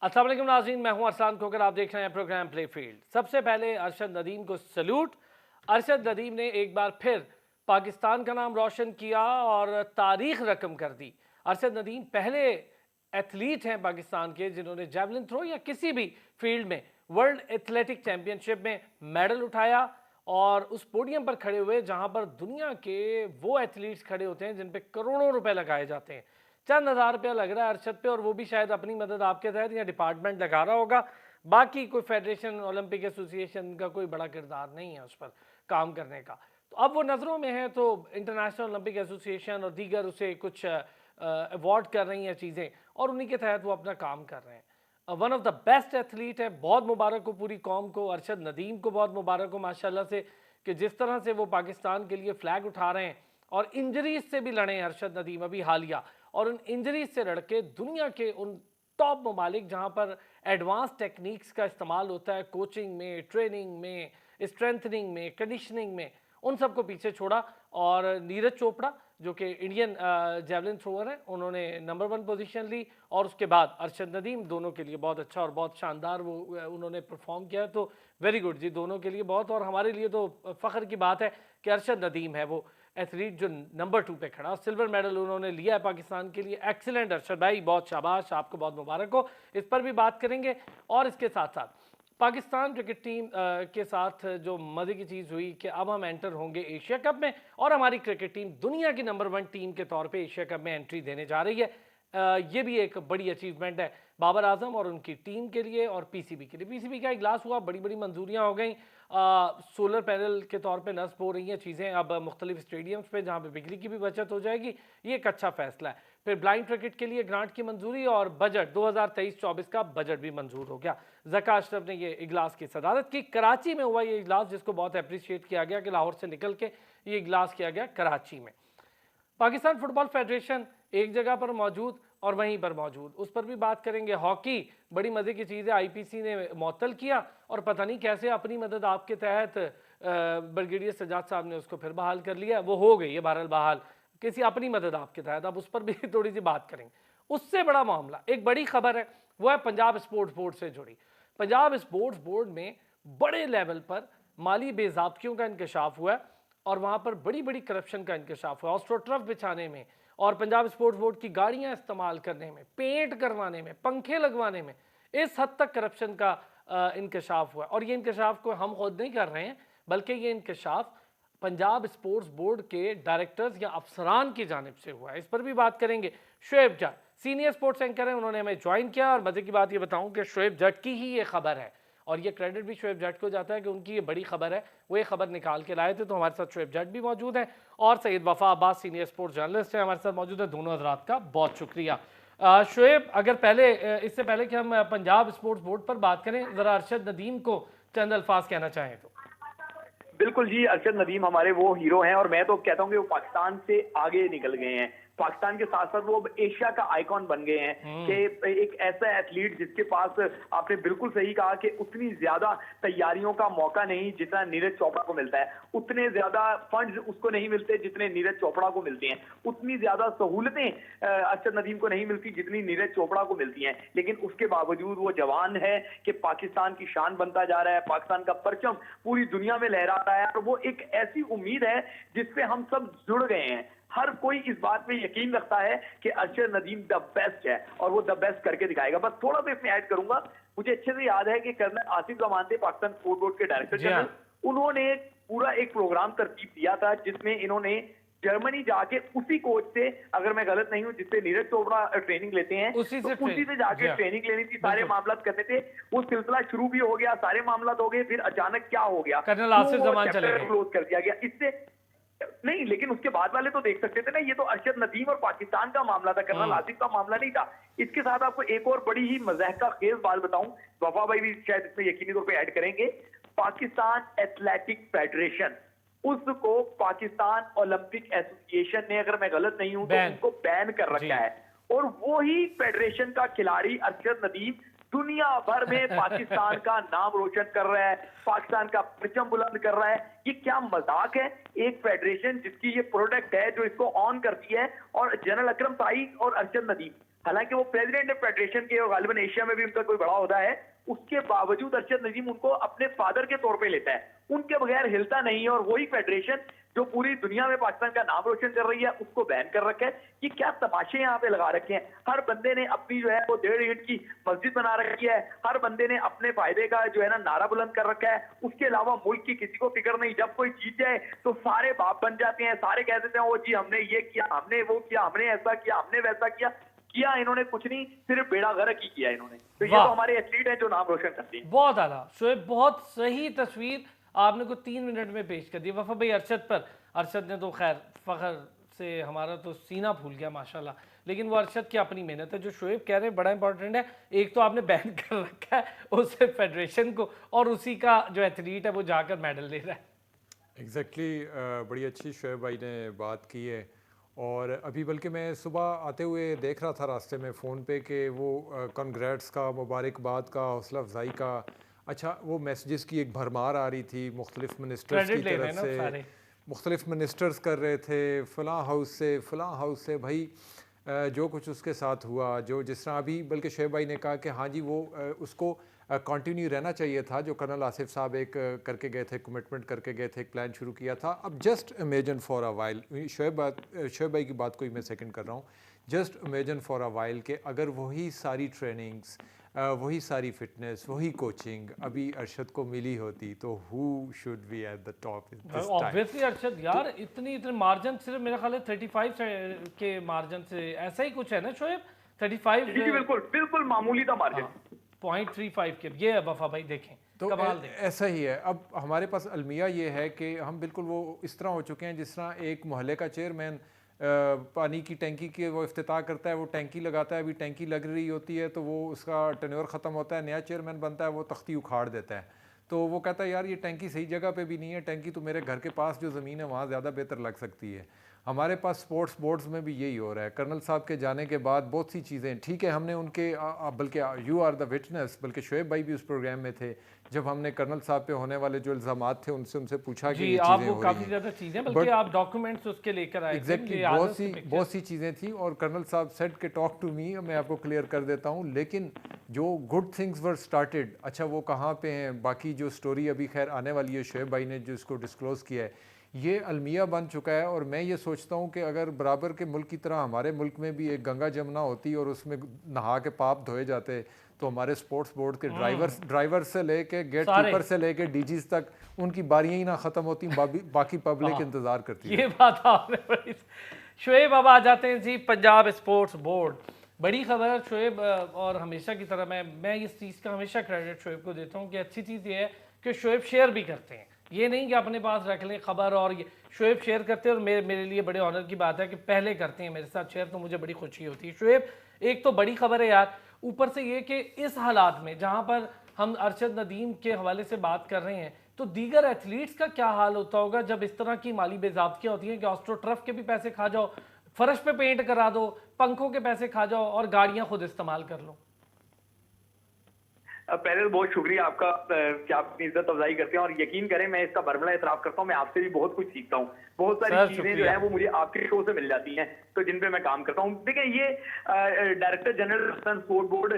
अस्सलाम वालेकुम नाज़रीन, मैं हूं अरसान खोकर। आप देख रहे हैं प्रोग्राम प्ले फील्ड। सबसे पहले अरशद नदीम को सल्यूट। अरशद नदीम ने एक बार फिर पाकिस्तान का नाम रोशन किया और तारीख रकम कर दी। अरशद नदीम पहले एथलीट हैं पाकिस्तान के जिन्होंने जैवलिन थ्रो या किसी भी फील्ड में वर्ल्ड एथलेटिक चैंपियनशिप में मेडल उठाया और उस पोडियम पर खड़े हुए जहां पर दुनिया के वो एथलीट्स खड़े होते हैं जिन पे करोड़ों रुपए लगाए जाते हैं। चंद हज़ार रुपया लग रहा है अरशद पे, और वो भी शायद अपनी मदद आपके तहत या डिपार्टमेंट लगा रहा होगा। बाकी कोई फेडरेशन, ओलंपिक एसोसिएशन का कोई बड़ा किरदार नहीं है उस पर काम करने का। तो अब वो नज़रों में है तो इंटरनेशनल ओलंपिक एसोसिएशन और दीगर उसे कुछ अवार्ड कर रही हैं चीज़ें, और उन्हीं के तहत वो अपना काम कर रहे हैं। One of the best athlete है, बहुत मुबारक हो पूरी कौम को। अरशद नदीम को बहुत मुबारक हो माशाल्लाह से कि जिस तरह से वो पाकिस्तान के लिए फ्लैग उठा रहे हैं और इंजरीज से भी लड़े हैं अरशद नदीम अभी हालिया, और उन इंजरीज से लड़के दुनिया के उन टॉप ममालिक जहाँ पर एडवांस टेक्निक्स का इस्तेमाल होता है कोचिंग में, ट्रेनिंग में, स्ट्रेंथनिंग में, कंडीशनिंग में, उन सबको पीछे छोड़ा। और नीरज चोपड़ा जो कि इंडियन जेवलिन थ्रोअर हैं, उन्होंने नंबर 1 पोजीशन ली, और उसके बाद अरशद नदीम, दोनों के लिए बहुत अच्छा और बहुत शानदार वो उन्होंने परफॉर्म किया। तो वेरी गुड जी दोनों के लिए बहुत, और हमारे लिए तो फ़ख्र की बात है कि अरशद नदीम है वो एथलीट जो नंबर 2 पे खड़ा। सिल्वर मेडल उन्होंने लिया है पाकिस्तान के लिए। एक्सीलेंट अरशद भाई, बहुत शाबाश, आपको बहुत मुबारक हो। इस पर भी बात करेंगे। और इसके साथ साथ पाकिस्तान क्रिकेट टीम के साथ जो मज़े की चीज़ हुई कि अब हम एंटर होंगे एशिया कप में, और हमारी क्रिकेट टीम दुनिया की नंबर 1 टीम के तौर पे एशिया कप में एंट्री देने जा रही है। ये भी एक बड़ी अचीवमेंट है बाबर आजम और उनकी टीम के लिए और पीसीबी के लिए। पीसीबी का इजलास हुआ, बड़ी बड़ी मंजूरियाँ हो गई। सोलर पैनल के तौर पे नस्ब हो रही हैं चीज़ें अब मुख्तलिफ स्टेडियम्स पे जहाँ पे बिजली की भी बचत हो जाएगी। ये एक अच्छा फैसला है। फिर ब्लाइंड क्रिकेट के लिए ग्रांट की मंजूरी और बजट 2023-24 का बजट भी मंजूर हो गया। ज़का अशरफ ने ये इजलास की सदारत की। कराची में हुआ ये इजलास, जिसको बहुत अप्रिशिएट किया गया कि लाहौर से निकल के ये इजलास किया गया कराची में। पाकिस्तान फुटबॉल फेडरेशन एक जगह पर मौजूद और वहीं पर मौजूद, उस पर भी बात करेंगे। हॉकी बड़ी मज़े की चीज़ है, आईपीसी ने मुअत्तल किया और पता नहीं कैसे अपनी मदद आपके तहत ब्रिगेडियर सजाद साहब ने उसको फिर बहाल कर लिया। वो हो गई है बहरहाल बहाल किसी अपनी मदद आपके तहत, अब उस पर भी थोड़ी सी बात करेंगे। उससे बड़ा मामला, एक बड़ी खबर है, वो है पंजाब स्पोर्ट्स बोर्ड से जुड़ी। पंजाब स्पोर्ट्स बोर्ड में बड़े लेवल पर माली बेज़ाब्तियों का इंकशाफ हुआ है और वहाँ पर बड़ी बड़ी करप्शन का इंकशाफ हुआ। ऑस्ट्रोटर्फ बिछाने में और पंजाब स्पोर्ट्स बोर्ड की गाड़ियाँ इस्तेमाल करने में, पेंट करवाने में, पंखे लगवाने में, इस हद तक करप्शन का इंकशाफ हुआ। और ये इंकशाफ को हम खुद नहीं कर रहे हैं, बल्कि ये इंकशाफ पंजाब स्पोर्ट्स बोर्ड के डायरेक्टर्स या अफसरान की जानिब से हुआ है। इस पर भी बात करेंगे। Shoaib Jatt senior sports anchor हैं, उन्होंने हमें ज्वाइन किया, और मजे की बात ये बताऊं कि शोएब जट की ही ये खबर है और ये क्रेडिट भी शोएब जट को जाता है कि उनकी ये बड़ी खबर है, वो ये खबर निकाल के लाए थे। तो हमारे साथ शोएब जट भी मौजूद हैं और सैयद वफा अब्बास सीनियर स्पोर्ट्स जर्नलिस्ट हैं हमारे साथ मौजूद है। दोनों हजरात का बहुत शुक्रिया। शोएब, अगर पहले इससे पहले कि हम पंजाब स्पोर्ट्स बोर्ड पर बात करें, जरा अरशद नदीम को चंद अल्फाज कहना चाहें तो। बिल्कुल जी, अरशद नदीम हमारे वो हीरो हैं और मैं तो कहता हूँ कि वो पाकिस्तान से आगे निकल गए हैं। पाकिस्तान के साथ साथ वो अब एशिया का आइकॉन बन गए हैं कि एक ऐसा एथलीट जिसके पास, आपने बिल्कुल सही कहा कि उतनी ज्यादा तैयारियों का मौका नहीं जितना नीरज चोपड़ा को मिलता है, उतने ज्यादा फंड्स उसको नहीं मिलते जितने नीरज चोपड़ा को मिलते हैं, उतनी ज्यादा सहूलतें अरशद नदीम को नहीं मिलती जितनी नीरज चोपड़ा को मिलती हैं। लेकिन उसके बावजूद वो जवान है कि पाकिस्तान की शान बनता जा रहा है, पाकिस्तान का परचम पूरी दुनिया में लहरा रहा है और वो एक ऐसी उम्मीद है जिसपे हम सब जुड़ गए हैं। हर कोई इस बात पे यकीन रखता है कि अरशद नदीम द बेस्ट है और वो द बेस्ट करके दिखाएगा। बस थोड़ा सा इसमें ऐड करूंगा, मुझे अच्छे से याद है कि कर्नल आसिफ जमान थे पाकिस्तान स्पोर्ट्स बोर्ड के डायरेक्टर जनरल, उन्होंने पूरा एक प्रोग्राम तरतीब दिया था जिसमें इन्होंने जर्मनी जाके उसी कोच से, अगर मैं गलत नहीं हूं, जिससे नीरज चोपड़ा ट्रेनिंग लेते हैं, उसी से जाके ट्रेनिंग लेनी थी, सारे मामला करने थे। वो सिलसिला शुरू भी हो गया, सारे मामला हो गए, फिर अचानक क्या हो गया, कर्नल आसिफ जमान चले गए, क्लोज कर दिया गया। इससे नहीं, लेकिन उसके बाद वाले तो देख सकते थे ना, ये तो अरशद नदीम और पाकिस्तान का मामला था, कर्नल आसिफ का मामला नहीं था। इसके साथ आपको एक और बड़ी ही मज़ाक खेज बात बताऊं, वफा भाई भी शायद इसमें यकीनी तौर पे ऐड करेंगे। पाकिस्तान एथलेटिक फेडरेशन, उसको पाकिस्तान ओलंपिक एसोसिएशन ने, अगर मैं गलत नहीं हूं, तो उनको बैन कर रखा है और वो ही फेडरेशन का खिलाड़ी अरशद नदीम दुनिया भर में पाकिस्तान का नाम रोशन कर रहा है, पाकिस्तान का परचम बुलंद कर रहा है। ये क्या मजाक है, एक फेडरेशन जिसकी ये प्रोडक्ट है जो इसको ऑन करती है, और जनरल अकरम ताई और अरशद नदीम हालांकि वो प्रेसिडेंट है फेडरेशन के और गालिबन एशिया में भी उनका कोई बड़ा ओहदा है, उसके बावजूद अरशद नदीम उनको अपने फादर के तौर पे लेता है, उनके बगैर हिलता नहीं है। और वही फेडरेशन जो पूरी दुनिया में पाकिस्तान का नाम रोशन कर रही है, उसको बैन कर रखा है। ये क्या तमाशे यहाँ पे लगा रखे हैं। हर बंदे ने अपनी जो है वो 1.5 ईंट की मस्जिद बना रखी है, हर बंदे ने अपने फायदे का जो है ना नारा बुलंद कर रखा है। उसके अलावा मुल्क की किसी को फिक्र नहीं, जब कोई जीत जाए तो सारे बाप बन जाते हैं, सारे कह देते हैं वो जी हमने ये किया, हमने वो किया, हमने ऐसा किया, हमने वैसा किया। इन्होंने कुछ नहीं, सिर्फ बेड़ा गर्क ही किया इन्होंने। तो ये तो हमारे एथलीट हैं जो नाम रोशन करते हैं। बहुत आला शोएब, बहुत सही तस्वीर आपने को 3 मिनट में पेश कर दी। वफा भाई अरशद पर, अरशद ने तो खैर फखर से हमारा तो सीना फूल गया माशाल्लाह, लेकिन वो अरशद की अपनी मेहनत है। जो शोएब कह रहे हैं बड़ा इंपॉर्टेंट है, एक तो आपने बैन कर रखा है उसे फेडरेशन को, और उसी का जो एथलीट है वो जाकर मेडल ले रहा है। एग्जैक्टली बड़ी अच्छी शोएब भाई ने बात की है। और अभी बल्कि मैं सुबह आते हुए देख रहा था रास्ते में फ़ोन पे कि वो कॉन्ग्रेट्स का, मुबारकबाद का, हौसला अफजाई का, अच्छा वो मैसेजेस की एक भरमार आ रही थी मुख्तलिफ मिनिस्टर्स की तरफ से, मुख्तलिफ मिनिस्टर्स कर रहे थे फ़लाँ हाउस से फ़लाँ हाउस से। भाई जो कुछ उसके साथ हुआ, जो जिस तरह अभी बल्कि शोएब भाई ने कहा कि हाँ जी वो उसको कंटिन्यू रहना चाहिए था, जो कर्नल आसिफ साहब एक करके गए थे, कमिटमेंट करके गए थे, एक प्लान शुरू किया था। अब just imagine for a while, Shoaib भाई की बात को ही मैं सेकंड कर रहा हूँ, just imagine for a while कि अगर वही सारी ट्रेनिंग्स, वही सारी फिटनेस, वही कोचिंग अभी अरशद को मिली होती तो who should be at the top this time. Obviously Arshad यार, इतने मार्जिन, सिर्फ मेरा ख्याल है 35 के मार्जिन से ऐसा ही कुछ है ना शोएब, 35 बिल्कुल बिल्कुल मामूली था मार्जिन, 0.35 के। ये है वफा भाई, देखें तो कमाल ऐसा ही है। अब हमारे पास अलमिया ये है कि हम बिल्कुल वो इस तरह हो चुके हैं जिस तरह एक मोहल्ले का चेयरमैन पानी की टैंकी के वो इफ्तिताह करता है, वो टैंकी लगाता है, अभी टैंकी लग रही होती है तो वो उसका टेन्योर ख़त्म होता है, नया चेयरमैन बनता है, वो तख्ती उखाड़ देता है। तो वो कहता है यार ये टैंकी सही जगह पे भी नहीं है, टैंकी तो मेरे घर के पास जो ज़मीन है वहाँ ज़्यादा बेहतर लग सकती है। हमारे पास स्पोर्ट्स बोर्ड्स में भी यही हो रहा है। कर्नल साहब के जाने के बाद बहुत सी चीज़ें ठीक है, हमने उनके बल्कि यू आर द विटनेस, बल्कि शोएब भाई भी उस प्रोग्राम में थे जब हमने कर्नल साहब पे होने वाले जो इल्ज़ामात थे उनसे पूछा कि ये चीज़ें हो काफ़ी ज़्यादा चीज़ें, बल्कि आप डॉक्यूमेंट्स उसके लेकर आए। एग्जैक्टली बहुत सी चीज़ें थी और कर्नल साहब सेड के टॉक टू मी, मैं आपको क्लियर कर देता हूँ। लेकिन जो गुड थिंग्स वर स्टार्टेड, अच्छा वो कहाँ पे हैं, बाकी जो स्टोरी अभी खैर आने वाली है, शोएब भाई ने जो इसको डिस्क्लोज़ किया है, ये अलमिया बन चुका है। और मैं ये सोचता हूँ कि अगर बराबर के मुल्क की तरह हमारे मुल्क में भी एक गंगा जमुना होती और उसमें नहा के पाप धोए जाते तो हमारे स्पोर्ट्स बोर्ड के ड्राइवर से लेके गेट कीपर से लेके डीजीज तक उनकी बारियां ही ना ख़त्म होती, बाकी पब्लिक इंतज़ार करती है। ये बात आपने बड़ी। शोएब अब आ जाते हैं जी पंजाब स्पोर्ट्स बोर्ड, बड़ी खबर शोएब। और हमेशा की तरह मैं इस चीज़ का हमेशा क्रेडिट शोएब को देता हूँ कि अच्छी चीज़ ये है कि शोएब शेयर भी करते हैं, ये नहीं कि अपने पास रख लें खबर। और ये शोएब शेयर करते हैं और मेरे लिए बड़े ऑनर की बात है कि पहले करते हैं मेरे साथ शेयर, तो मुझे बड़ी खुशी होती है। शोएब एक तो बड़ी खबर है यार, ऊपर से ये कि इस हालात में जहाँ पर हम अरशद नदीम के हवाले से बात कर रहे हैं, तो दीगर एथलीट्स का क्या हाल होता होगा जब इस तरह की माली बेज़ाब्तियाँ होती हैं कि ऑस्ट्रोटर्फ के भी पैसे खा जाओ, फर्श पे पेंट करा दो, पंखों के पैसे खा जाओ और गाड़ियाँ खुद इस्तेमाल कर लो। पहले तो बहुत शुक्रिया आपका कि आप अपनी इज्जत अफजाई करते हैं, और यकीन करें मैं इसका बरमला एतराफ़ करता हूँ, मैं आपसे भी बहुत कुछ सीखता हूँ। बहुत सारी चीजें जो है वो मुझे आपके शो से मिल जाती हैं, तो जिन पे मैं काम करता हूँ। देखिए ये director general sport board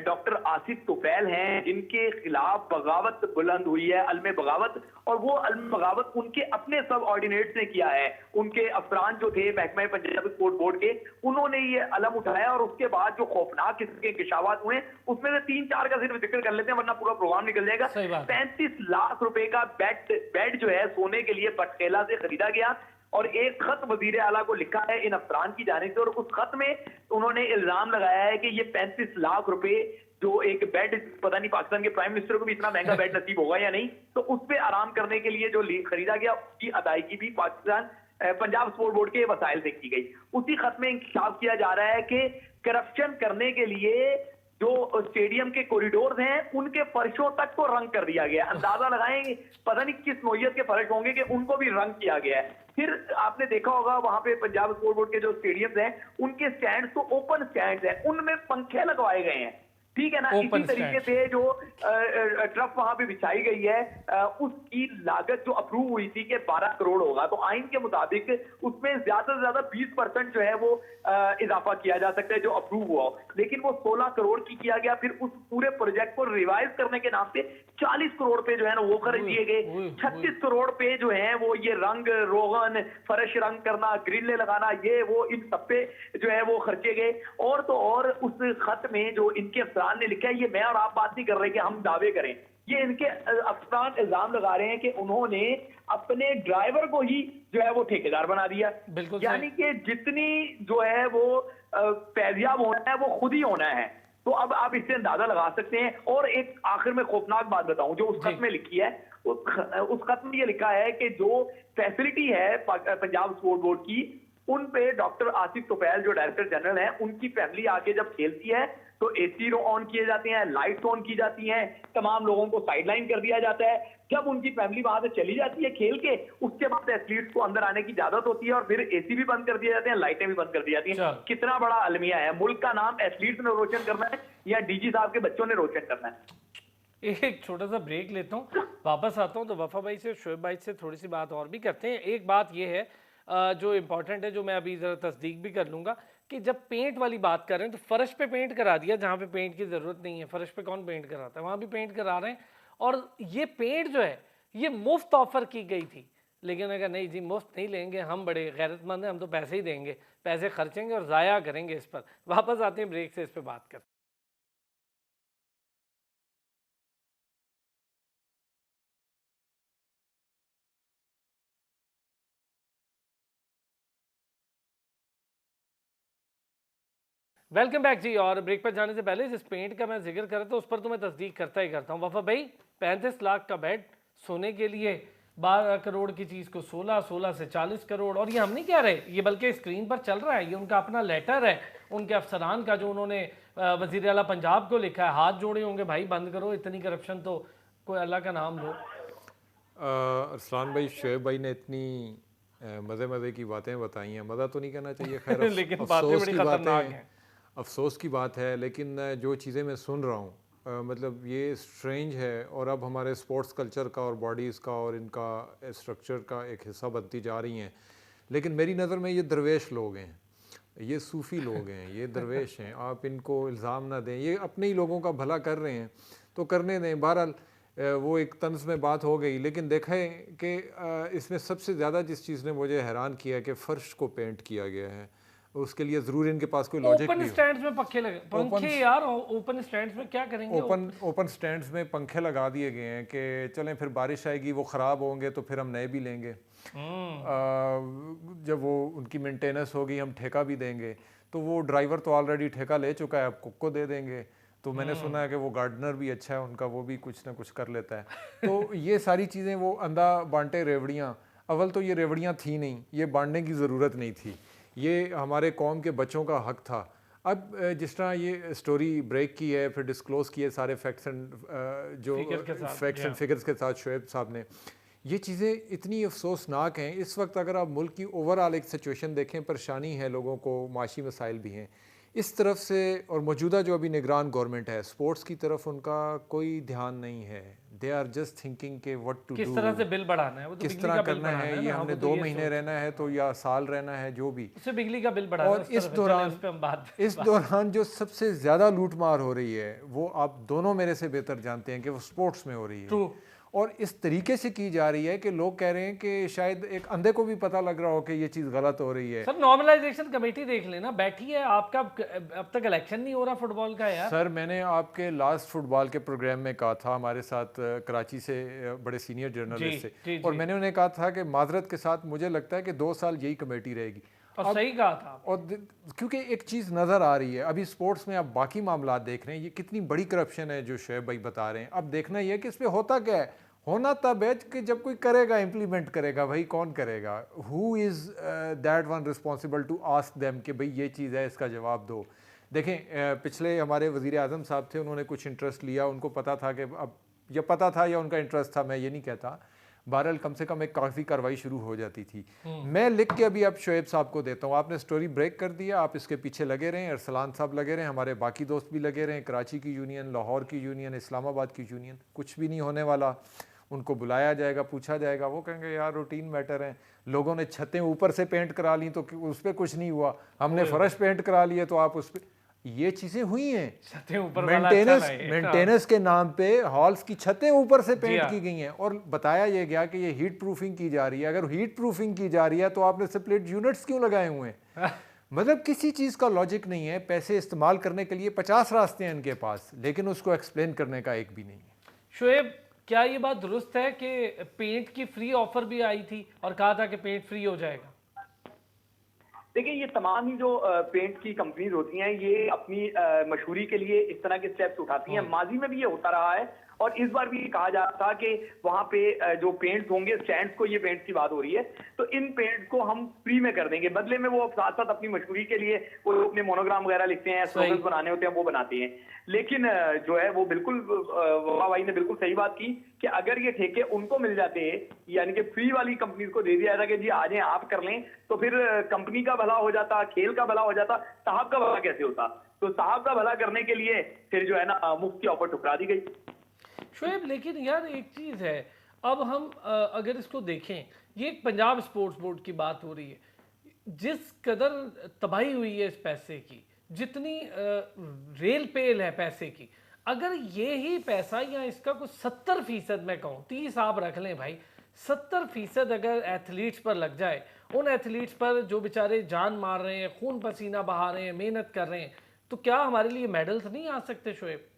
doctor Asif Tufail हैं, जिनके खिलाफ बगावत बुलंद हुई है, अलम बगावत, और वो अलम बगावत उनके अपने सब ऑर्डिनेट्स ने किया है। उनके अफसरान जो थे महकमा पंजाब स्पोर्ट बोर्ड के, उन्होंने ये अलम उठाया, और उसके बाद जो खौफनाक किस्म के इंकशाफात हुए उसमें से 3-4 का सिर्फ जिक्र कर लेते हैं वरना पूरा प्रोग्राम निकल जाएगा। 35 लाख रुपए का बेड जो है सोने के लिए पटखेला से खरीदा गया, और एक खत वजीर आला को लिखा है इन अफसरान की जानिब से, और उस खत में उन्होंने इल्जाम लगाया है कि ये 35 लाख रुपए जो एक बेड, पता नहीं पाकिस्तान के प्राइम मिनिस्टर को भी इतना महंगा बेड नसीब होगा या नहीं, तो उस पे आराम करने के लिए जो खरीदा गया उसकी अदायगी भी पाकिस्तान पंजाब स्पोर्ट बोर्ड के वसाइल से की गई। उसी खत में इंकशाफ किया जा रहा है कि करप्शन करने के लिए जो स्टेडियम के कॉरिडोर हैं उनके फर्शों तक को रंग कर दिया गया। अंदाजा लगाएंगे पता नहीं किस नौयत के फर्श होंगे कि उनको भी रंग किया गया है। फिर आपने देखा होगा वहां पे पंजाब स्पोर्ट बोर्ड के जो स्टेडियम्स हैं उनके स्टैंड तो ओपन स्टैंड हैं, उनमें पंखे लगवाए गए हैं। ठीक है ना। इसी तरीके से जो ट्रफ वहां पे बिछाई गई है, उसकी लागत जो अप्रूव हुई थी कि 12 करोड़ होगा, तो आइन के मुताबिक उसमें ज्यादा से ज्यादा 20% जो है वो इजाफा किया जा सकता है जो अप्रूव हुआ हो, लेकिन वो 16 करोड़ की किया गया। फिर उस पूरे प्रोजेक्ट को रिवाइज करने के नाम पे 40 करोड़ पे जो है ना वो खर्च दिए गए। 36 करोड़ पे जो है वो ये रंग रोगन, फर्श रंग करना, ग्रिलें लगाना, ये वो इन सब पे जो है वो खर्चे गए। और तो और उस खत में जो इनके अफसरान ने लिखा है, ये मैं और आप बात नहीं कर रहे कि हम दावे करें, ये इनके अफसरान इल्जाम लगा रहे हैं कि उन्होंने अपने ड्राइवर को ही जो है वो ठेकेदार बना दिया। यानी कि जितनी जो है वो फैजियाब होना है वो खुद ही होना है। तो अब आप इससे अंदाजा लगा सकते हैं। और एक आखिर में खौफनाक बात बताऊं जो उस खत में लिखी है, उस खत में ये लिखा है कि जो फैसिलिटी है पंजाब स्पोर्ट बोर्ड की, उन पे डॉक्टर आसिफ तोफैल जो डायरेक्टर जनरल हैं, उनकी फैमिली आके जब खेलती है तो एसी ऑन किए जाते हैं, लाइट्स ऑन की जाती हैं, तमाम लोगों को साइडलाइन कर दिया जाता है। जब उनकी फैमिली वहां से चली जाती है खेल के, उसके बाद एथलीट्स को अंदर आने की इजाजत होती है और फिर एसी भी बंद कर दिए जाते हैं, लाइटें भी बंद कर दी जाती हैं। कितना बड़ा अलमिया है। मुल्क का नाम एथलीट्स ने रोशन करना है या डीजी साहब के बच्चों ने रोशन करना है। एक छोटा सा ब्रेक लेता हूँ, वापस आता हूँ तो वफा भाई से, शोएब भाई से थोड़ी सी बात और भी करते हैं। एक बात ये है जो इम्पोर्टेंट है, जो मैं अभी ज़रा तस्दीक भी कर लूँगा कि जब पेंट वाली बात कर रहे हैं तो फ़र्श पे पेंट करा दिया जहाँ पे पेंट की ज़रूरत नहीं है। फ़र्श पे कौन पेंट कराता है, वहाँ भी पेंट करा रहे हैं। और ये पेंट जो है ये मुफ्त ऑफ़र की गई थी, लेकिन अगर नहीं जी मुफ्त नहीं लेंगे, हम बड़े गैरतमंद हैं, हम तो पैसे ही देंगे, पैसे खर्चेंगे और ज़ाया करेंगे इस पर। वापस आते हैं ब्रेक से, इस पर बात करते हैं। वेलकम बैक जी। और ब्रेक पर जाने से पहले जिस पेंट का मैं जिक्र कर रहा था उस पर तो मैं तस्दीक करता ही करता हूँ। वफा भाई 35 लाख का बेड सोने के लिए 12 करोड़ की चीज़ को 16 से 40 करोड़। और ये हम नहीं कह रहे, ये बल्कि स्क्रीन पर चल रहा है, ये उनका अपना लेटर है उनके अफसरान का जो उन्होंने वज़ीर आला पंजाब को लिखा है। हाथ जोड़े होंगे भाई, बंद करो इतनी करप्शन, तो कोई अल्लाह का नाम लो। अरसलान भाई, शोएब भाई ने इतनी मज़े मज़े की बातें बताई हैं, मज़ा तो नहीं कहना चाहिए खैर, लेकिन बातें बड़ी खतरनाक हैं, अफसोस की बात है। लेकिन जो चीज़ें मैं सुन रहा हूँ मतलब ये स्ट्रेंज है। और अब हमारे स्पोर्ट्स कल्चर का और बॉडीज़ का और इनका स्ट्रक्चर का एक हिस्सा बनती जा रही हैं। लेकिन मेरी नज़र में ये दरवेश लोग हैं, ये सूफ़ी लोग हैं, ये दरवेश हैं। आप इनको इल्ज़ाम ना दें, ये अपने ही लोगों का भला कर रहे हैं तो करने दें। बहरहाल वो एक तंज में बात हो गई। लेकिन देखा है कि इसमें सबसे ज़्यादा जिस चीज़ ने मुझे हैरान किया है कि फ़र्श को पेंट किया गया है। उसके लिए ज़रूर इनके पास कोई लॉजिक नहीं। ओपन स्टैंड्स में पंखे लगे, पंखे यार ओपन स्टैंड्स में क्या करेंगे? ओपन स्टैंड्स में पंखे लगा दिए गए हैं कि चलें फिर बारिश आएगी, वो ख़राब होंगे तो फिर हम नए भी लेंगे। जब वो उनकी मेंटेनेंस होगी हम ठेका भी देंगे। तो वो ड्राइवर तो ऑलरेडी ठेका ले चुका है, अब कुक को दे देंगे। तो मैंने सुना है कि वो गार्डनर भी अच्छा है उनका, वो भी कुछ ना कुछ कर लेता है। तो ये सारी चीज़ें, वो अंधा बांटे रेवड़ियाँ, अव्वल तो ये रेवड़ियाँ थी नहीं, ये बांटने की ज़रूरत नहीं थी, ये हमारे कौम के बच्चों का हक था। अब जिस तरह ये स्टोरी ब्रेक की है, फिर डिस्क्लोज़ किए सारे फैक्ट्स एंड जो फैक्ट्स एंड फिगर्स के साथ शोएब साहब ने, ये चीज़ें इतनी अफसोसनाक हैं। इस वक्त अगर आप मुल्क की ओवरऑल एक सिचुएशन देखें, परेशानी है लोगों को, माशी मसाइल भी हैं इस तरफ से। और मौजूदा जो अभी निगरान गवर्नमेंट है, स्पोर्ट्स की तरफ उनका कोई ध्यान नहीं है। दे आर जस्ट थिंकिंग के व्हाट टू डू, किस तरह से बिल बढ़ाना है, वो तो किस तरह करना है, ये हमने 2 महीने रहना है तो या साल रहना है, जो भी उससे बिजली का बिल बढ़ाना। और इस दौरान जो सबसे ज़्यादा लूट मार हो रही है वो आप दोनों मेरे से बेहतर जानते हैं कि वो स्पोर्ट्स में हो रही है। और इस तरीके से की जा रही है कि लोग कह रहे हैं कि शायद एक अंधे को भी पता लग रहा हो कि ये चीज़ गलत हो रही है। सर नॉर्मलाइजेशन कमेटी देख लेना, बैठी है आपका, अब तक इलेक्शन नहीं हो रहा फुटबॉल का यार। सर मैंने आपके लास्ट फुटबॉल के प्रोग्राम में कहा था, हमारे साथ कराची से बड़े सीनियर जर्नलिस्ट थे, और मैंने उन्हें कहा था कि माजरत के साथ मुझे लगता है कि 2 साल यही कमेटी रहेगी। और सही कहा था। और क्योंकि एक चीज़ नज़र आ रही है अभी स्पोर्ट्स में, आप बाकी मामला देख रहे हैं, ये कितनी बड़ी करप्शन है जो शोएब भाई बता रहे हैं। अब देखना ये है कि इसमें होता क्या है। होना तब है कि जब कोई करेगा, इम्प्लीमेंट करेगा। भाई कौन करेगा? Who is that one responsible to ask them कि भाई ये चीज़ है, इसका जवाब दो। देखें पिछले हमारे वज़ीर आज़म साहब थे, उन्होंने कुछ इंटरेस्ट लिया, उनको पता था कि अब, या पता था या उनका इंटरेस्ट था, मैं ये नहीं कहता, बहरहाल कम से कम एक काफ़ी कार्रवाई शुरू हो जाती थी। मैं लिख के अभी अब शोएब साहब को देता हूँ, आपने स्टोरी ब्रेक कर दिया, आप इसके पीछे लगे रहें, अरसलान साहब लगे रहें, हमारे बाकी दोस्त भी लगे रहें, कराची की यूनियन, लाहौर की यूनियन, इस्लामाबाद की यूनियन, कुछ भी नहीं होने वाला। उनको बुलाया जाएगा, पूछा जाएगा, वो कहेंगे यार रूटीन मैटर है, लोगों ने छतें ऊपर से पेंट करा ली तो उस पर कुछ नहीं हुआ, हमने फर्श पेंट करा लिए तो आप उस पर, ये चीज़ें हुई हैं। छतें ऊपर वाला अच्छा नहीं है। मेंटेनेंस के नाम पे हॉल्स की छतें ऊपर से पेंट हाँ। की गई हैं और बताया ये गया कि ये हीट प्रूफिंग की जा रही है। अगर हीट प्रूफिंग की जा रही है तो आपने स्प्लिट यूनिट्स क्यों लगाए हुए हैं? मतलब किसी चीज़ का लॉजिक नहीं है। पैसे इस्तेमाल करने के लिए 50 रास्ते हैं इनके पास, लेकिन उसको एक्सप्लेन करने का एक भी नहीं है। शोएब, क्या ये बात दुरुस्त है कि पेंट की फ्री ऑफर भी आई थी और कहा था कि पेंट फ्री हो जाएगा? देखिए, ये तमाम ही जो पेंट की कंपनीज होती हैं, ये अपनी मशहूरी के लिए इस तरह के स्टेप्स उठाती हैं। माजी में भी ये होता रहा है और इस बार भी कहा जा रहा था कि वहां पे जो पेंट्स होंगे, स्टैंड्स को, ये पेंट्स की बात हो रही है, तो इन पेंट्स को हम फ्री में कर देंगे। बदले में वो साथ साथ अपनी मशहूरी के लिए वो अपने मोनोग्राम वगैरह लिखते हैं, स्लोगन्स बनाने होते हैं, वो बनाते हैं। लेकिन जो है वो बिल्कुल वफा भाई ने बिल्कुल सही बात की कि अगर ये ठेके उनको मिल जाते, यानी कि फ्री वाली कंपनीज को दे दिया था कि जी आ जाए आप कर लें, तो फिर कंपनी का भला हो जाता, खेल का भला हो जाता, साहब का भला कैसे होता? तो साहब का भला करने के लिए फिर जो है ना मुफ्त की ऑफर ठुकरा दी गई। शोएब, लेकिन यार एक चीज़ है, अब हम अगर इसको देखें, ये एक पंजाब स्पोर्ट्स बोर्ड की बात हो रही है, जिस कदर तबाही हुई है इस पैसे की, जितनी रेल पेल है पैसे की, अगर ये ही पैसा या इसका कुछ 70% मैं कहूँ, 30 आप रख लें भाई, 70% अगर एथलीट्स पर लग जाए, उन एथलीट्स पर जो बेचारे जान मार रहे हैं, खून पसीना बहा रहे हैं, मेहनत कर रहे हैं, तो क्या हमारे लिए मेडल्स नहीं आ सकते शोएब?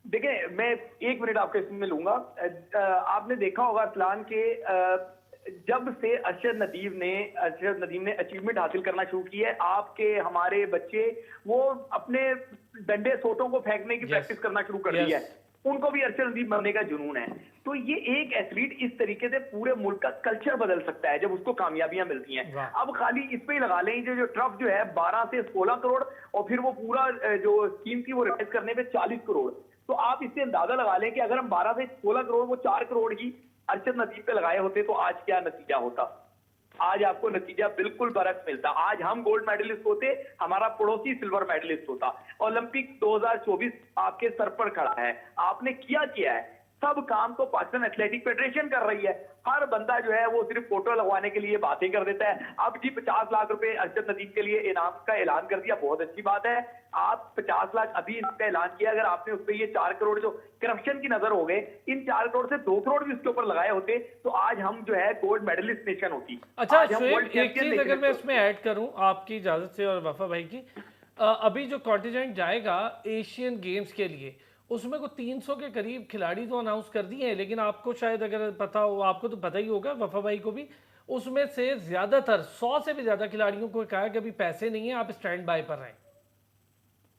देखिए, मैं 1 मिनट आपके इसमें लूंगा। आपने देखा होगा अरसलान के जब से अरशद नदीम ने अचीवमेंट हासिल करना शुरू की है, आपके हमारे बच्चे वो अपने डंडे सोटों को फेंकने की प्रैक्टिस करना शुरू कर दी है। उनको भी अरशद नदीम बनने का जुनून है। तो ये एक एथलीट इस तरीके से पूरे मुल्क का कल्चर बदल सकता है जब उसको कामयाबियां मिलती हैं। अब खाली इस पे ही लगा लें, जो ट्रफ जो है 12 से 16 करोड़ और फिर वो पूरा जो स्कीम थी वो रिवाइज करने पे 40 करोड़। तो आप इससे अंदाजा लगा लें कि अगर हम 12 से 16 करोड़, वो 4 करोड़ ही अरशद नदीम पे लगाए होते तो आज क्या नतीजा होता? आज आपको नतीजा बिल्कुल बरक्स मिलता। आज हम गोल्ड मेडलिस्ट होते, हमारा पड़ोसी सिल्वर मेडलिस्ट होता। ओलंपिक 2024 आपके सर पर खड़ा है, आपने किया है। सब काम तो पाकिस्तान एथलेटिक फेडरेशन कर रही है। हर बंदा जो है वो सिर्फ फोटो लगवाने के लिए बातें कर देता है। अब जी 50 लाख रुपए अरशद नदीम के लिए इनाम का ऐलान कर दिया, बहुत अच्छी बात है। आप 50 लाख अभी इनका ऐलान किया, अगर आपने उस पर ये 4 करोड़ जो करप्शन की नजर हो गए, इन 4 करोड़ से 2 करोड़ भी उसके ऊपर लगाए होते तो आज हम जो है गोल्ड मेडलिस्ट नेशन होती। अच्छा शोएब, एक चीज अगर मैं इसमें ऐड करूं आपकी इजाजत से और वफा भाई की, अभी जो कॉन्टिजेंट जाएगा एशियन गेम्स के लिए, उसमें को 300 के करीब खिलाड़ी तो अनाउंस कर दिए हैं, लेकिन आपको शायद अगर पता हो, आपको तो पता ही होगा, वफा भाई को भी, उसमें से ज्यादातर 100 से भी ज्यादा खिलाड़ियों को कहा कि अभी पैसे नहीं है, आप स्टैंड बाय पर रहें।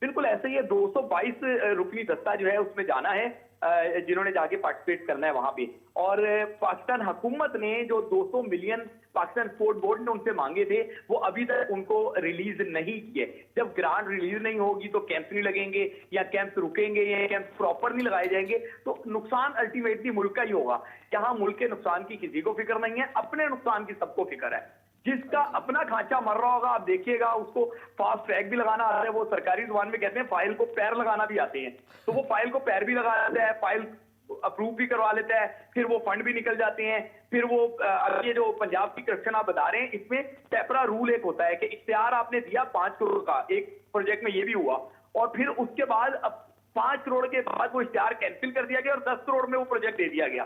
बिल्कुल ऐसे ही है। 222 रुकनी दस्ता जो है उसमें जाना है, जिन्होंने जाके पार्टिसिपेट करना है वहां पे। और पाकिस्तान हुकूमत ने जो 200 मिलियन पाकिस्तान स्पोर्ट बोर्ड ने उनसे मांगे थे, वो अभी तक उनको रिलीज नहीं किए। जब ग्रांट रिलीज नहीं होगी तो कैंप्स नहीं लगेंगे, या कैंप्स रुकेंगे, या कैंप्स प्रॉपर नहीं लगाए जाएंगे, तो नुकसान अल्टीमेटली मुल्क का ही होगा। यहाँ मुल्क के नुकसान की किसी को फिक्र नहीं है, अपने नुकसान की सबको फिक्र है। जिसका अपना खांचा मर रहा होगा, आप देखिएगा, उसको फास्ट ट्रैक भी लगाना आता है। वो सरकारी जुबान में कहते हैं फाइल को पैर लगाना भी आते हैं, तो वो फाइल को पैर भी लगा देता है, फाइल अप्रूव भी करवा लेता है, फिर वो फंड भी निकल जाते हैं। फिर वो ये जो पंजाब की करप्शन आप बता रहे हैं, इसमें टेपरा रूल एक होता है कि इख्तियार आपने दिया 5 करोड़ का, एक प्रोजेक्ट में ये भी हुआ, और फिर उसके बाद 5 करोड़ के बाद वो इश्तिहार कैंसिल कर दिया गया और 10 करोड़ में वो प्रोजेक्ट दे दिया गया।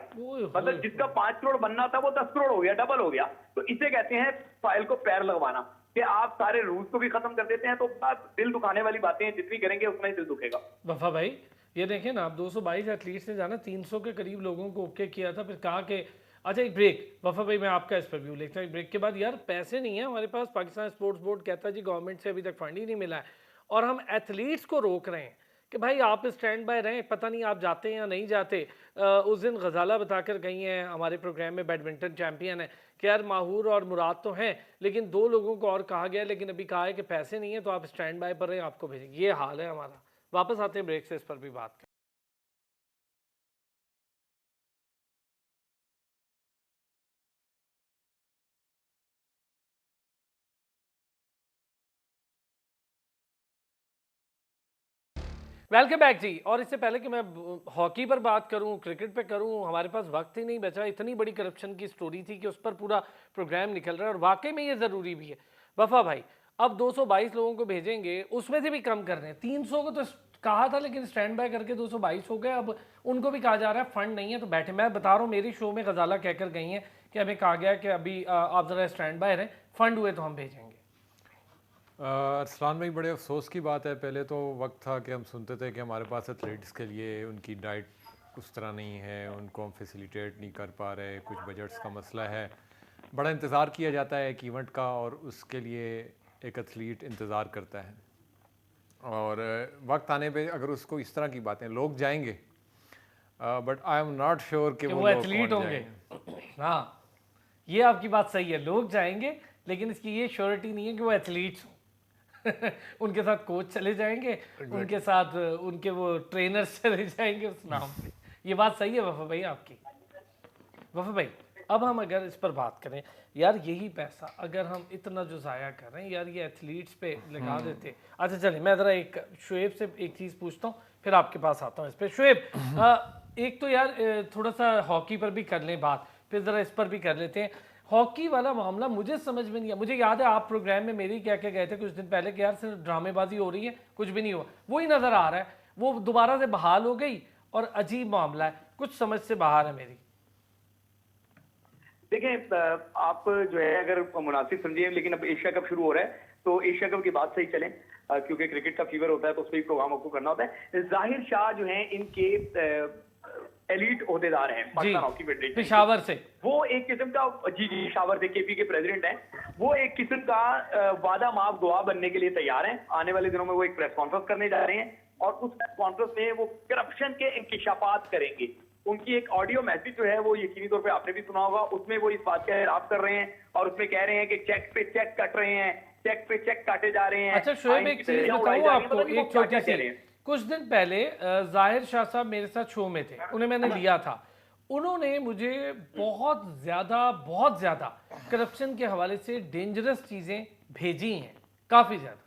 मतलब जिसका 5 करोड़ बनना था वो 10 करोड़ हो गया, डबल हो गया। तो इसे कहते हैं फाइल को पैर लगवाना, कि आप सारे रूल्स को भी खत्म कर देते हैं। तो दिल दुखाने वाली बातें जितनी करेंगे उतना ही दिल दुखेगा। वफा भाई, ये देखें ना, आप 222 एथलीट्स ने जाना, 300 के करीब लोगों को ओके किया था, फिर कहा कि अच्छा एक ब्रेक। वफा भाई, मैं आपका इस पर व्यू लेता हूँ, एक ब्रेक के बाद, यार पैसे नहीं है हमारे पास। पाकिस्तान स्पोर्ट्स बोर्ड कहता है जी गवर्नमेंट से अभी तक फंड ही नहीं मिला है, और हम एथलीट्स को रोक रहे हैं कि भाई आप स्टैंड बाय रहें, पता नहीं आप जाते हैं या नहीं जाते। उस दिन गजाला बताकर गई हैं हमारे प्रोग्राम में, बैडमिंटन चैंपियन है, कि यार माहूर और मुराद तो हैं, लेकिन 2 लोगों को और कहा गया, लेकिन अभी कहा है कि पैसे नहीं है तो आप स्टैंड बाय पर रहें, आपको भेजेंगे। ये हाल है हमारा। वापस आते हैं ब्रेक से, इस पर भी बात करें। वेलकम बैक जी। और इससे पहले कि मैं हॉकी पर बात करूं, क्रिकेट पे करूं, हमारे पास वक्त ही नहीं बचा। इतनी बड़ी करप्शन की स्टोरी थी कि उस पर पूरा प्रोग्राम निकल रहा है और वाकई में ये ज़रूरी भी है। वफा भाई, अब 222 लोगों को भेजेंगे, उसमें से भी कम कर रहे हैं। 300 को तो कहा था, लेकिन स्टैंड बाय करके 222 हो गए। अब उनको भी कहा जा रहा है फंड नहीं है तो बैठे। मैं बता रहा हूँ, मेरी शो में गजाला कहकर गई हैं कि हमें कहा गया कि अभी आप ज़रा स्टैंड बाय रहें, फंड हुए तो हम भेजेंगे। अरसलान भाई, बड़े अफसोस की बात है। पहले तो वक्त था कि हम सुनते थे कि हमारे पास एथलीट्स के लिए उनकी डाइट उस तरह नहीं है, उनको हम फैसिलिटेट नहीं कर पा रहे, कुछ बजट्स का मसला है। बड़ा इंतज़ार किया जाता है एक इवेंट का और उसके लिए एक एथलीट इंतज़ार करता है और वक्त आने पे अगर उसको इस तरह की बातें लोग जाएंगे, but I am not sure कि वो एथलीट होंगे। हाँ, ये आपकी बात सही है, लोग जाएंगे, लेकिन इसकी ये श्योरिटी नहीं है कि वो एथलीट्स हों। उनके साथ कोच चले जाएंगे, उनके साथ उनके वो ट्रेनर्स चले जाएंगे उस नाम पे। ये बात सही है वफा भाई आपकी। वफा भाई, अब हम अगर इस पर बात करें, यार यही पैसा अगर हम इतना जो ज़ाया कर रहे हैं, यार ये एथलीट्स पे लगा देते। अच्छा चलिए, मैं ज़रा एक शुएब से एक चीज़ पूछता हूँ, फिर आपके पास आता हूँ इस पर। शुएब, एक तो यार थोड़ा सा हॉकी पर भी कर लें बात, फिर ज़रा इस पर भी कर लेते हैं। हॉकी वाला मामला मुझे समझ में नहीं आया। मुझे याद है आप प्रोग्राम में मेरी क्या क्या गए थे कुछ दिन पहले कि यार सिर्फ ड्रामेबाजी हो रही है, कुछ भी नहीं हुआ। वही नज़र आ रहा है, वो दोबारा से बहाल हो गई और अजीब मामला है, कुछ समझ से बाहर है मेरी। देखें, आप जो है अगर मुनासिब समझिए, लेकिन अब एशिया कप शुरू हो रहा है तो एशिया कप की बात सही चलें, क्योंकि क्रिकेट का फीवर होता है तो उस पर प्रोग्राम आपको करना होता है। जाहिर शाह जो है इनके एलीट ओहदेदार हैं पाकिस्तान हॉकी फेडरेशन पेशावर से। वो एक किस्म का जी पेशावर से केपी के प्रेसिडेंट हैं। वो एक किस्म का वादा माफ दुआ बनने के लिए तैयार हैं। आने वाले दिनों में वो एक प्रेस कॉन्फ्रेंस करने जा रहे हैं और उस प्रेस कॉन्फ्रेंस में वो करप्शन के इंकिशाफात करेंगे। उनकी एक ऑडियो मैसेज जो है वो यकीनी तौर पे आपने भी सुना होगा, उसमें वो इस बात का एराब कर रहे हैं और उसमें कह रहे हैं कि चेक पे चेक कट रहे हैं, चेक पे चेक काटे जा रहे हैं। अच्छा शुएब, एक चीज बताऊं आपको, एक छोटी सी। कुछ दिन पहले जाहिर शाह साहब मेरे साथ शो में थे, उन्हें मैंने लिया था। उन्होंने मुझे बहुत ज्यादा करप्शन के हवाले से डेंजरस चीजें भेजी हैं, काफी ज्यादा।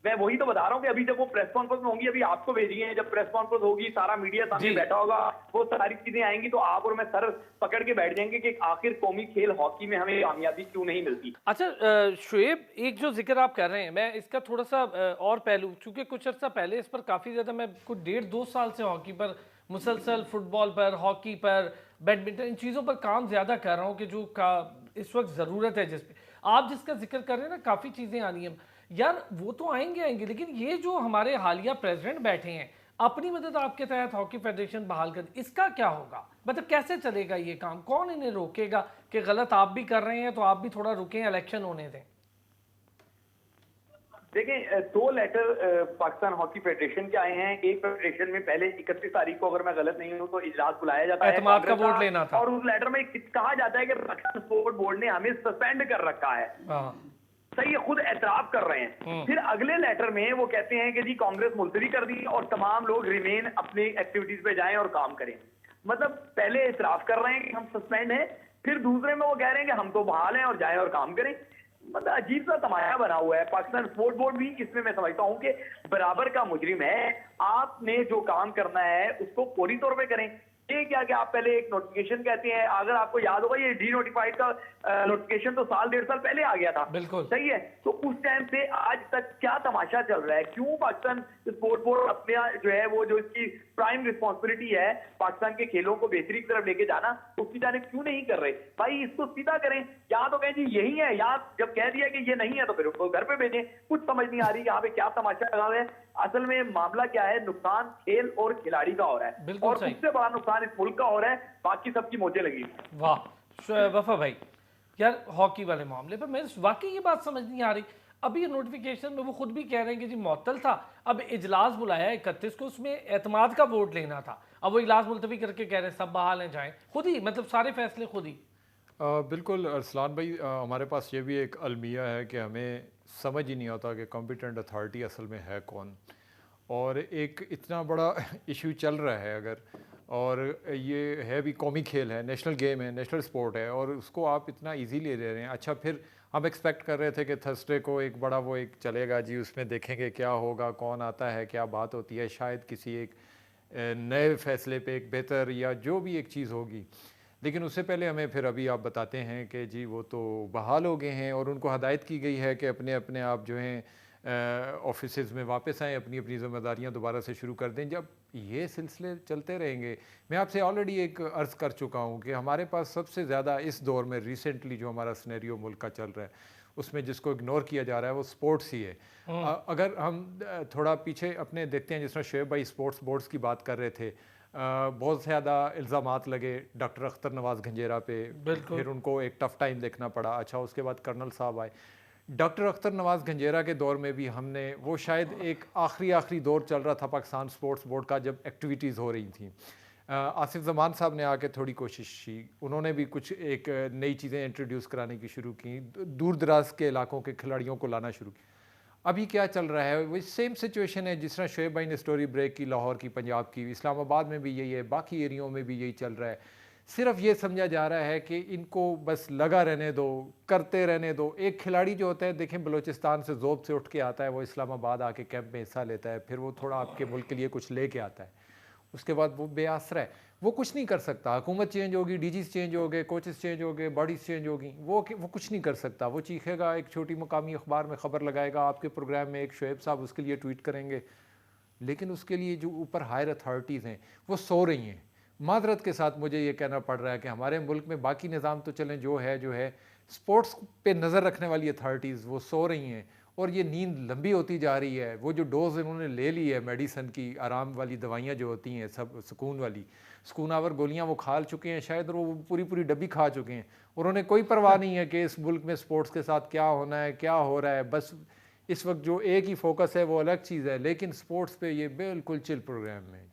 मैं वही तो बता रहा हूँ कि अभी जब वो प्रेस कॉन्फ्रेंस में होंगी, अभी आपको भेजी है, जब प्रेस कॉन्फ्रेंस होगी सारा मीडिया सामने बैठा होगा, वो सारी चीजें आएंगी तो आप और मैं सर पकड़ के बैठ जाएंगे कि आखिर कौमी खेल हॉकी में हमें कामयाबी क्यों नहीं मिलती। अच्छा शुएब, एक जो जिक्र आप कर रहे हैं, मैं इसका थोड़ा सा और पहलू, चूंकि कुछ अर्सा पहले इस पर काफी ज्यादा मैं कुछ 1.5-2 साल से हॉकी पर मुसलसल, फुटबॉल पर, हॉकी पर, बैडमिंटन, इन चीज़ों पर काम ज़्यादा कर रहा हूँ कि जो इस वक्त ज़रूरत है, जिस पे आप जिसका जिक्र कर रहे हैं ना, काफ़ी चीज़ें आनी हैं यार, वो तो आएंगे, लेकिन ये जो हमारे हालिया प्रेसिडेंट बैठे हैं, अपनी मदद आपके तहत हॉकी फेडरेशन बहाल कर, इसका क्या होगा? मतलब कैसे चलेगा ये काम? कौन इन्हें रोकेगा कि गलत आप भी कर रहे हैं तो आप भी थोड़ा रुकें, इलेक्शन होने दें? देखें, 2 लेटर पाकिस्तान हॉकी फेडरेशन के आए हैं। एक फेडरेशन में पहले 31 तारीख को, अगर मैं गलत नहीं हूं तो इजलास बुलाया जाता है, एतमाद का वोट लेना था, और उस लेटर में कहा जाता है कि पाकिस्तान स्पोर्ट बोर्ड ने हमें सस्पेंड कर रखा है। सही है, खुद एतराफ कर रहे हैं। फिर अगले लेटर में वो कहते हैं कि जी कांग्रेस मुलतवी कर दी और तमाम लोग रिमेन अपनी एक्टिविटीज पे जाएं और काम करें। मतलब पहले एतराफ कर रहे हैं कि हम सस्पेंड हैं, फिर दूसरे में वो कह रहे हैं कि हम तो बहाल हैं और जाएं और काम करें। मतलब अजीब सा तमाशा बना हुआ है। पाकिस्तान स्पोर्ट बोर्ड भी इसमें मैं समझता हूं कि बराबर का मुजरिम है। आपने जो काम करना है उसको पूरी तौर पे करें। ये क्या कि आप पहले एक नोटिफिकेशन कहते हैं, अगर आपको याद होगा ये डी नोटिफाइड का नोटिफिकेशन तो 1.5 साल पहले आ गया था, बिल्कुल सही है। तो उस टाइम से आज तक क्या तमाशा चल रहा है? क्यों पाकिस्तान स्पोर्ट बोर्ड अपने जो है वो जो इसकी प्राइम रिस्पॉन्सिबिलिटी है पाकिस्तान के खेलों को बेहतरी की तरफ लेके जाना, उसकी जानिब क्यों नहीं कर रहे? भाई इसको सीधा करें, या तो कहें जी यही है, या जब कह दिया कि ये नहीं है तो फिर उसको घर पे भेजें। कुछ समझ नहीं आ रही यहाँ पे क्या तमाशा लगा हुआ है। असल में मामला क्या है, नुकसान खेल और खिलाड़ी का हो रहा है, और सबसे बड़ा नुकसान इस मुल्क का हो रहा है, बाकी सबकी मोजे लगी। वाह वफा भाई, यार हॉकी वाले मामले पर मैं वाकई ये बात समझ नहीं आ रही। अभी नोटिफिकेशन में वो खुद भी कह रहे हैं कि जी मुअत्तल था, अब इजलास बुलाया 31 को, उसमें एतमाद का वोट लेना था, अब वो इजलास मुलतवी करके कह रहे हैं सब बहाल हैं, जाएं खुद ही, मतलब सारे फैसले खुद ही। बिल्कुल अरसलान भाई, हमारे पास ये भी एक अलमिया है कि हमें समझ ही नहीं आता कि कॉम्पिटेंट अथॉरिटी असल में है कौन, और एक इतना बड़ा इशू चल रहा है अगर, और ये है भी कौमी खेल है, नेशनल गेम है, नेशनल स्पोर्ट है, और उसको आप इतना इजीली ले रहे हैं। अच्छा, फिर हम एक्सपेक्ट कर रहे थे कि थर्सडे को एक बड़ा वो एक चलेगा जी, उसमें देखेंगे क्या होगा, कौन आता है, क्या बात होती है, शायद किसी एक नए फैसले पे एक बेहतर या जो भी एक चीज़ होगी। लेकिन उससे पहले हमें फिर अभी आप बताते हैं कि जी वो तो बहाल हो गए हैं और उनको हदायत की गई है कि अपने अपने आप जो हैं ऑफिसेज़ में वापस आएँ, अपनी अपनी ज़िम्मेदारियाँ दोबारा से शुरू कर दें। जब ये सिलसिले चलते रहेंगे, मैं आपसे ऑलरेडी एक अर्ज़ कर चुका हूँ कि हमारे पास सबसे ज़्यादा इस दौर में रिसेंटली जो हमारा सिनेरियो मुल्क का चल रहा है, उसमें जिसको इग्नोर किया जा रहा है वो स्पोर्ट्स ही है। अगर हम थोड़ा पीछे अपने देखते हैं, जिस तरह शोएब भाई स्पोर्ट्स बोर्ड्स की बात कर रहे थे, बहुत ज़्यादा इल्ज़ामात लगे डॉक्टर अख्तर नवाज़ गंजेरा पे, फिर उनको एक टफ़ टाइम देखना पड़ा। अच्छा, उसके बाद कर्नल साहब आए। डॉक्टर अख्तर नवाज़ गंजेरा के दौर में भी हमने वो शायद एक आखिरी दौर चल रहा था पाकिस्तान स्पोर्ट्स बोर्ड का, जब एक्टिविटीज़ हो रही थी। आसिफ ज़मान साहब ने आके थोड़ी कोशिश की, उन्होंने भी कुछ एक नई चीज़ें इंट्रोड्यूस कराने की शुरू की, दूर दराज के इलाकों के खिलाड़ियों को लाना शुरू किया। अभी क्या चल रहा है, वही सेम सिचुएशन है जिस तरह शोएब भाई ने स्टोरी ब्रेक की, लाहौर की, पंजाब की, इस्लामाबाद में भी यही है, बाकी एरियो में भी यही चल रहा है। सिर्फ ये समझा जा रहा है कि इनको बस लगा रहने दो, करते रहने दो। एक खिलाड़ी जो होता है, देखें बलूचिस्तान से ज़ोब से उठ के आता है, वो इस्लामाबाद आके कैंप में हिस्सा लेता है, फिर वो थोड़ा आपके मुल्क के लिए कुछ लेके आता है, उसके बाद वो बेआसरा है, वो कुछ नहीं कर सकता। हुकूमत चेंज होगी, डीजीज चेंज हो गए, कोचेस चेंज हो गए, बॉडीज चेंज होगी, वो कुछ नहीं कर सकता। वो चीखेगा, एक छोटी मुकामी अखबार में ख़बर लगाएगा, आपके प्रोग्राम में एक शोएब साहब उसके लिए ट्वीट करेंगे, लेकिन उसके लिए जो ऊपर हायर अथॉरिटीज़ हैं वो सो रही हैं। मादरत के साथ मुझे ये कहना पड़ रहा है कि हमारे मुल्क में बाकी निज़ाम तो चलें जो है, स्पोर्ट्स पे नज़र रखने वाली अथॉरिटीज़ वो सो रही हैं और ये नींद लंबी होती जा रही है। वो जो डोज इन्होंने ले ली है मेडिसन की, आराम वाली दवाइयाँ जो होती हैं, सब सुकून वाली, सुकून आवर गोलियाँ वो खा चुके हैं, शायद वो पूरी डब्बी खा चुके हैं। उन्होंने कोई परवाह नहीं है कि इस मुल्क में स्पोर्ट्स के साथ क्या होना है, क्या हो रहा है। बस इस वक्त जो एक ही फोकस है वो अलग चीज़ है, लेकिन स्पोर्ट्स पे ये बिल्कुल चिल प्रोग्राम है।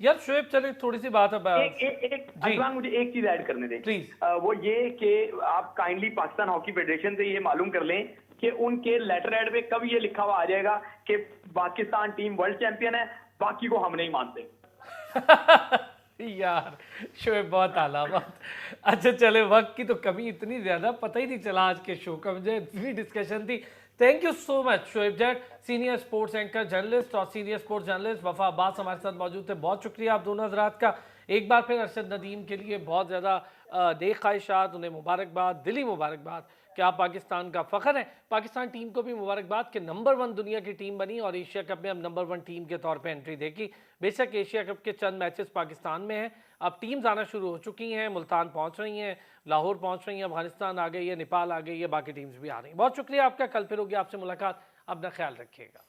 यार शोएब, चले थोड़ी सी बात अब अजमान, मुझे एक चीज ऐड करने दें प्लीज। वो ये कि आप काइंडली पाकिस्तान हॉकी फेडरेशन से ये मालूम कर लें कि उनके लेटर हेड पे कब ये लिखा हुआ आ जाएगा कि पाकिस्तान टीम वर्ल्ड चैंपियन है, बाकी को हम नहीं मानते। यार शोएब बहुत आला बात। अच्छा चले, वक्त की तो कमी इतनी ज्यादा, पता ही नहीं चला आज के शो का, मुझे इतनी डिस्कशन थी। Thank you so much Shoaib Jatt, senior sports anchor journalist और senior sports journalist Wafa Abbas हमारे साथ मौजूद थे। बहुत शुक्रिया आप दोनों हजरात का। एक बार फिर अरशद नदीम के लिए बहुत ज़्यादा नेक ख्वाहिशात, उन्हें मुबारकबाद, दिली मुबारकबाद कि आप पाकिस्तान का फ़ख्र है। पाकिस्तान टीम को भी मुबारकबाद कि नंबर 1 दुनिया की टीम बनी और एशिया कप में अब नंबर 1 टीम के तौर पे एंट्री देगी। बेशक एशिया कप के चंद मैचेस पाकिस्तान में हैं, अब टीम्स आना शुरू हो चुकी हैं, मुल्तान पहुंच रही हैं, लाहौर पहुंच रही हैं, अफगानिस्तान आ गई है, नेपाल आ गई है, बाकी टीम्स भी आ रही हैं। बहुत शुक्रिया आपका, कल फिर होगी आपसे मुलाकात, अपना ख्याल रखिएगा।